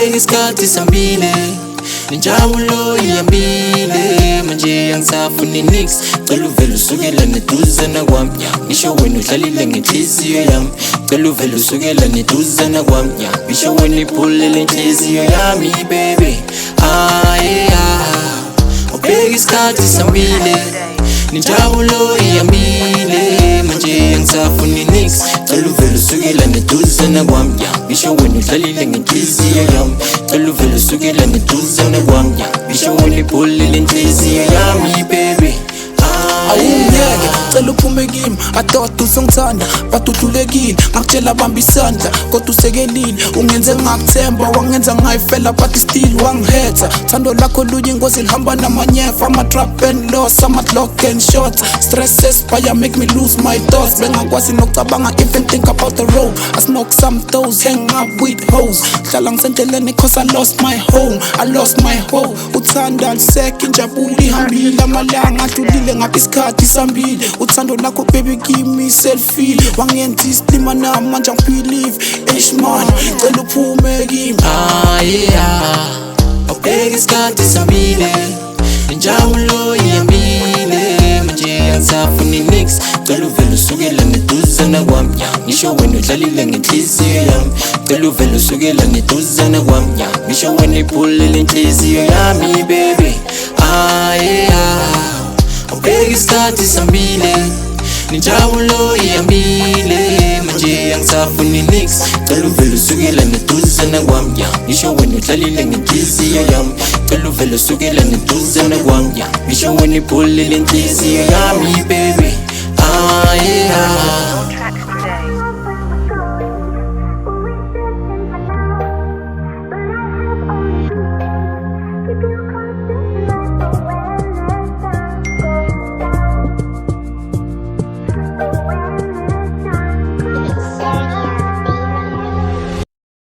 ubheka isikhathi sambile nenjabulo iyambile manje angisafuni nix cela uvele usukela neduzana kwami ngisho wena udlalile ngenhliziyo yami cela uvele usukela neduzana kwami ngisho wena iphulele inhliziyo yami baby ubheka isikhathi sambile nenjabulo iyambile manje angisafuni nix cela uvele usukela neduzana kwami ngisho wena udlalile ngenhliziyo yami cela uvele usukela neduzana kwami ngisho wena iphulele inhliziyo yami baby awungeke cela uphume kimi adoda uzongithanda baduhlulekile ngakutshela bamba isandla kodwa usekelile ungenze ngakuthemba wangenza ngayifela but still wangihetha thando lakho lunye ingozi lihamba namanyefa ama-trap and loss ama-lock and shot stress aspire make me lose my thoughts bengakwazi nokucabanga even think about the road I smoke some toes hang up with hoes hlala ngisendleleni cause I lost my home I lost my home uthanda liseke injabulo ihambile amalanga adlulile ngabe isikhathi sambile uthando lakho baby give me selfie wangenza isilima nami manje angibelieve man cela uphume kimi ubheka isikhathi sambile nenjabulo iyambile manje angisafuni nix cela uvele usukela neduzana kwami ngisho wena udlalile ngenhliziyo yami cela uvele usukela neduzana kwami ngisho wena iphulele inhliziyo yami baby ubheka isikhathi sambile nenjabulo iyambile manje angisafuni nix cela uvele usukela neduzana kwami ngisho wena udlalile ngenhliziyo yami cela uvele usukela neduzana kwami ngisho wena iphulele inhliziyo yami baby